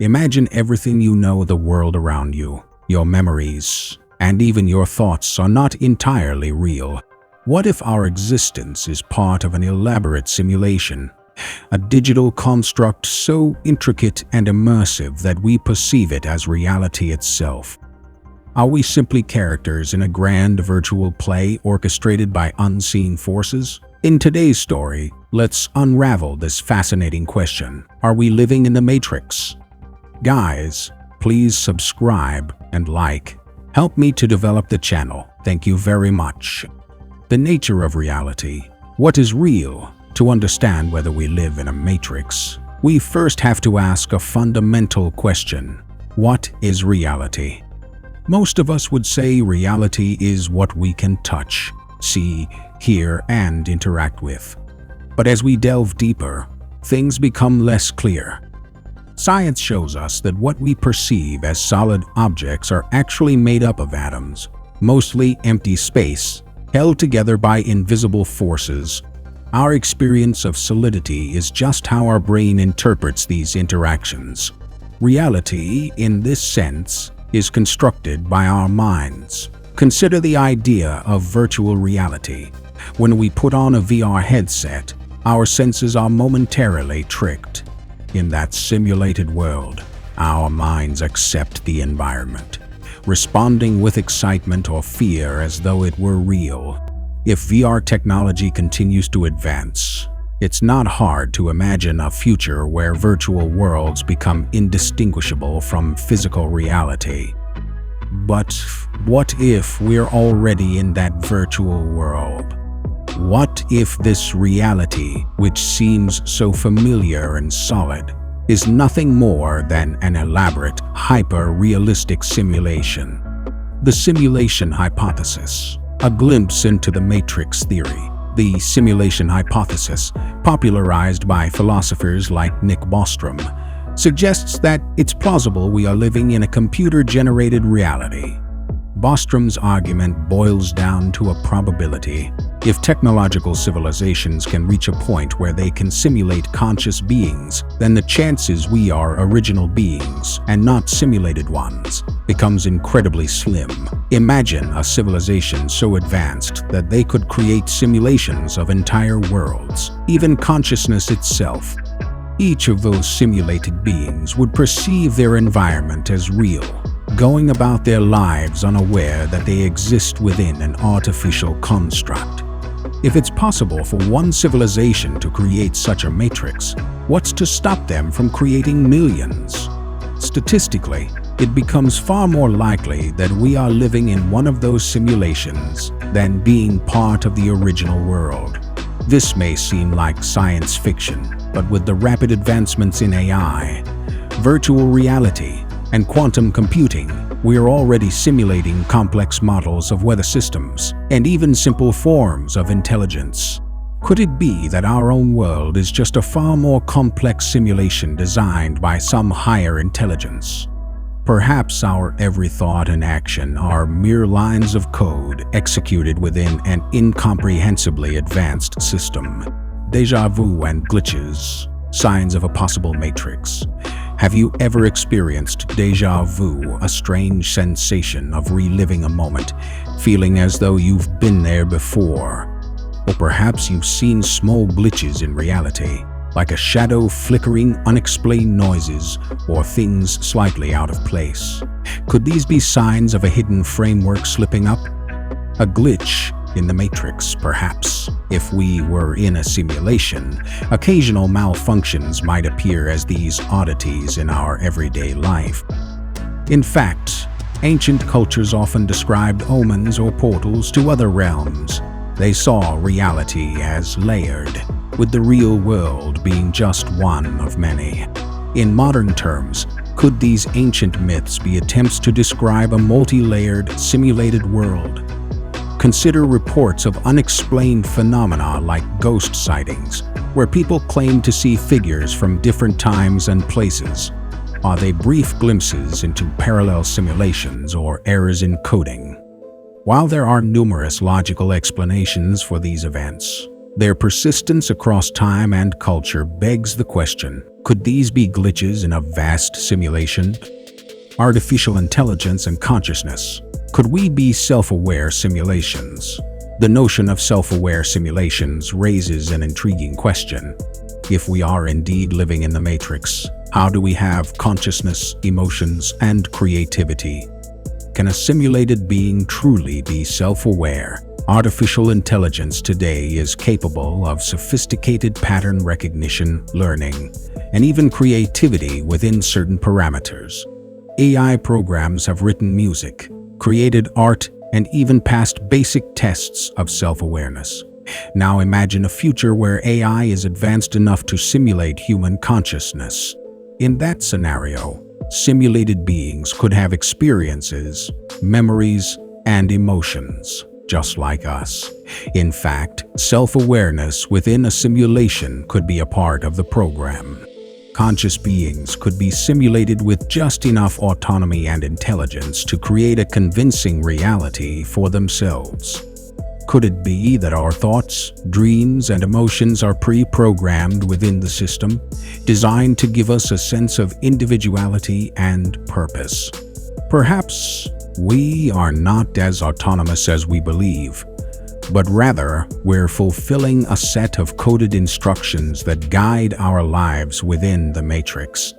Imagine everything you know, the world around you, your memories, and even your thoughts are not entirely real. What if our existence is part of an elaborate simulation? A digital construct so intricate and immersive that we perceive it as reality itself. Are we simply characters in a grand virtual play orchestrated by unseen forces? In today's story, let's unravel this fascinating question. Are we living in the Matrix? Guys, please subscribe and like. Help me to develop the channel. Thank you very much. The nature of reality. What is real? To understand whether we live in a matrix, we first have to ask a fundamental question. What is reality? Most of us would say reality is what we can touch, see, hear, and interact with. But as we delve deeper, things become less clear. Science shows us that what we perceive as solid objects are actually made up of atoms, mostly empty space, held together by invisible forces. Our experience of solidity is just how our brain interprets these interactions. Reality, in this sense, is constructed by our minds. Consider the idea of virtual reality. When we put on a VR headset, our senses are momentarily tricked. In that simulated world, our minds accept the environment, responding with excitement or fear as though it were real. If VR technology continues to advance, it's not hard to imagine a future where virtual worlds become indistinguishable from physical reality. But what if we're already in that virtual world? What if this reality, which seems so familiar and solid, is nothing more than an elaborate, hyper-realistic simulation? The simulation hypothesis. A glimpse into the Matrix theory. The simulation hypothesis, popularized by philosophers like Nick Bostrom, suggests that it's plausible we are living in a computer-generated reality. Bostrom's argument boils down to a probability. If technological civilizations can reach a point where they can simulate conscious beings, then the chances we are original beings and not simulated ones becomes incredibly slim. Imagine a civilization so advanced that they could create simulations of entire worlds, even consciousness itself. Each of those simulated beings would perceive their environment as real, going about their lives unaware that they exist within an artificial construct. If it's possible for one civilization to create such a matrix, what's to stop them from creating millions? Statistically, it becomes far more likely that we are living in one of those simulations than being part of the original world. This may seem like science fiction, but with the rapid advancements in AI, virtual reality, and quantum computing, we are already simulating complex models of weather systems and even simple forms of intelligence. Could it be that our own world is just a far more complex simulation designed by some higher intelligence? Perhaps our every thought and action are mere lines of code executed within an incomprehensibly advanced system. Déjà vu and glitches, signs of a possible matrix. Have you ever experienced déjà vu, a strange sensation of reliving a moment, feeling as though you've been there before? Or perhaps you've seen small glitches in reality, like a shadow flickering, unexplained noises, or things slightly out of place. Could these be signs of a hidden framework slipping up? A glitch in the Matrix, perhaps. If we were in a simulation, occasional malfunctions might appear as these oddities in our everyday life. In fact, ancient cultures often described omens or portals to other realms. They saw reality as layered, with the real world being just one of many. In modern terms, could these ancient myths be attempts to describe a multi-layered, simulated world? Consider reports of unexplained phenomena like ghost sightings, where people claim to see figures from different times and places. Are they brief glimpses into parallel simulations or errors in coding? While there are numerous logical explanations for these events, their persistence across time and culture begs the question, Could these be glitches in a vast simulation? Artificial intelligence and consciousness. Could we be self-aware simulations? The notion of self-aware simulations raises an intriguing question. If we are indeed living in the Matrix, how do we have consciousness, emotions, and creativity? Can a simulated being truly be self-aware? Artificial intelligence today is capable of sophisticated pattern recognition, learning, and even creativity within certain parameters. AI programs have written music, created art, and even passed basic tests of self-awareness. Now imagine a future where AI is advanced enough to simulate human consciousness. In that scenario, simulated beings could have experiences, memories, and emotions, just like us. In fact, self-awareness within a simulation could be a part of the program. Conscious beings could be simulated with just enough autonomy and intelligence to create a convincing reality for themselves. Could it be that our thoughts, dreams, and emotions are pre-programmed within the system, designed to give us a sense of individuality and purpose? Perhaps we are not as autonomous as we believe, but rather we're fulfilling a set of coded instructions that guide our lives within the Matrix.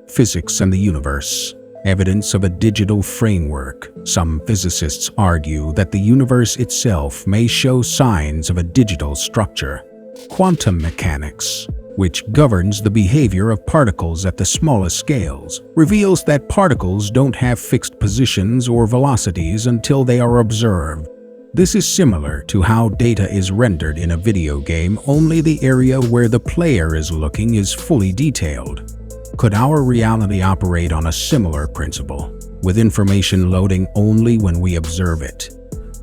Physics and the universe. Evidence of a digital framework. Some physicists argue that the universe itself may show signs of a digital structure. Quantum mechanics, which governs the behavior of particles at the smallest scales, reveals that particles don't have fixed positions or velocities until they are observed. This is similar to how data is rendered in a video game, only the area where the player is looking is fully detailed. Could our reality operate on a similar principle, with information loading only when we observe it?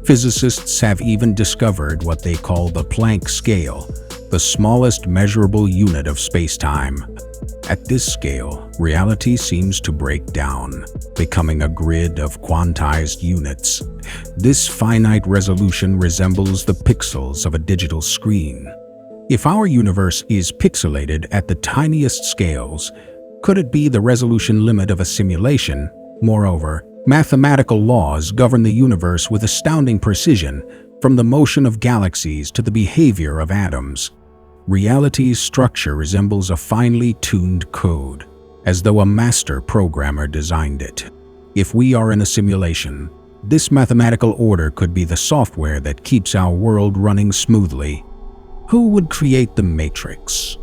Physicists have even discovered what they call the Planck scale, the smallest measurable unit of space-time. At this scale, reality seems to break down, becoming a grid of quantized units. This finite resolution resembles the pixels of a digital screen. If our universe is pixelated at the tiniest scales, could it be the resolution limit of a simulation? Moreover, mathematical laws govern the universe with astounding precision, from the motion of galaxies to the behavior of atoms. Reality's structure resembles a finely tuned code, as though a master programmer designed it. If we are in a simulation, this mathematical order could be the software that keeps our world running smoothly. Who would create the Matrix?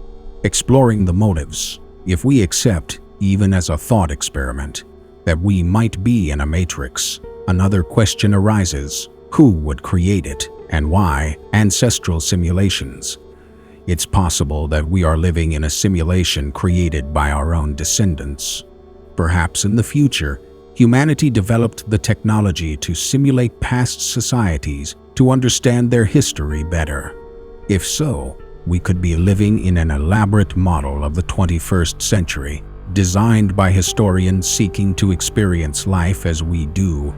Exploring the motives. If we accept, even as a thought experiment, that we might be in a Matrix, another question arises: who would create it, and why? Ancestral simulations. It's possible that we are living in a simulation created by our own descendants. Perhaps in the future, humanity developed the technology to simulate past societies to understand their history better. If so, we could be living in an elaborate model of the 21st century, designed by historians seeking to experience life as we do.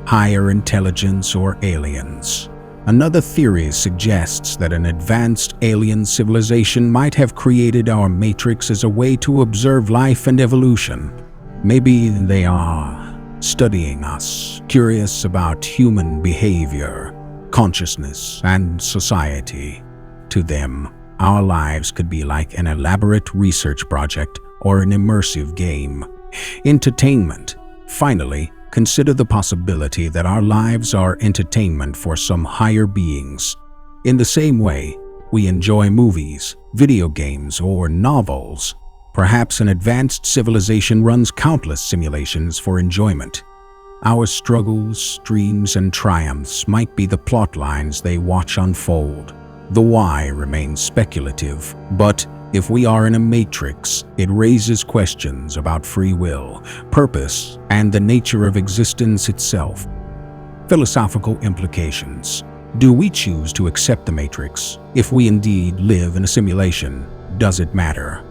Higher intelligence or aliens. Another theory suggests that an advanced alien civilization might have created our Matrix as a way to observe life and evolution. Maybe they are studying us, curious about human behavior, consciousness, and society. To them, our lives could be like an elaborate research project or an immersive game. Entertainment. Finally, consider the possibility that our lives are entertainment for some higher beings. In the same way, we enjoy movies, video games, or novels. Perhaps an advanced civilization runs countless simulations for enjoyment. Our struggles, dreams, and triumphs might be the plot lines they watch unfold. The why remains speculative, but if we are in a matrix, it raises questions about free will, purpose, and the nature of existence itself. Philosophical implications. Do we choose to accept the matrix? If we indeed live in a simulation, does it matter?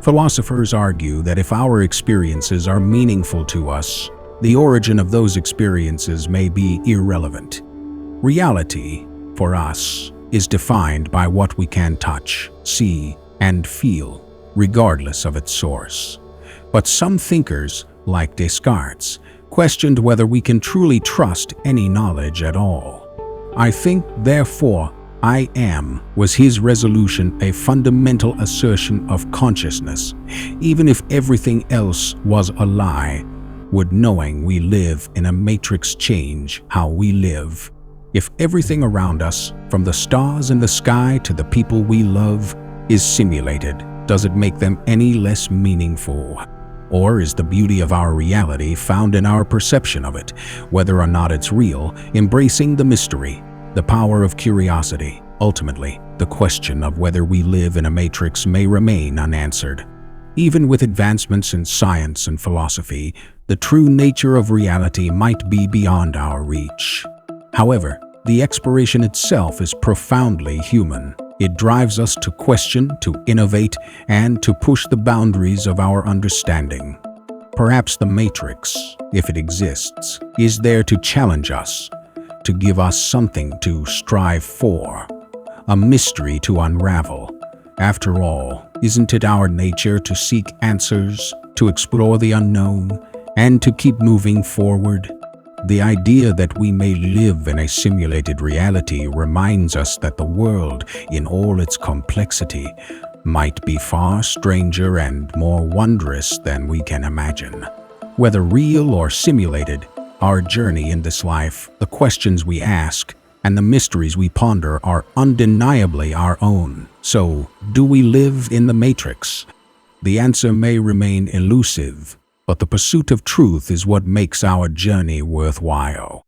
Philosophers argue that if our experiences are meaningful to us, the origin of those experiences may be irrelevant. Reality, for us, is defined by what we can touch, see, and feel. regardless of its source. But some thinkers, like Descartes, questioned whether we can truly trust any knowledge at all. I think, therefore, I am was his resolution a fundamental assertion of consciousness, even if everything else was a lie. Would knowing we live in a matrix change how we live? If everything around us, from the stars in the sky to the people we love, is simulated, does it make them any less meaningful? Or is the beauty of our reality found in our perception of it, whether or not it's real, embracing the mystery, the power of curiosity? Ultimately, the question of whether we live in a matrix may remain unanswered. Even with advancements in science and philosophy, the true nature of reality might be beyond our reach. However, the exploration itself is profoundly human. It drives us to question, to innovate, and to push the boundaries of our understanding. Perhaps the matrix, if it exists, is there to challenge us, to give us something to strive for, a mystery to unravel. After all, isn't it our nature to seek answers, to explore the unknown, and to keep moving forward? The idea that we may live in a simulated reality reminds us that the world, in all its complexity, might be far stranger and more wondrous than we can imagine. Whether real or simulated, our journey in this life, the questions we ask, and the mysteries we ponder are undeniably our own. So, do we live in the matrix? The answer may remain elusive, but the pursuit of truth is what makes our journey worthwhile.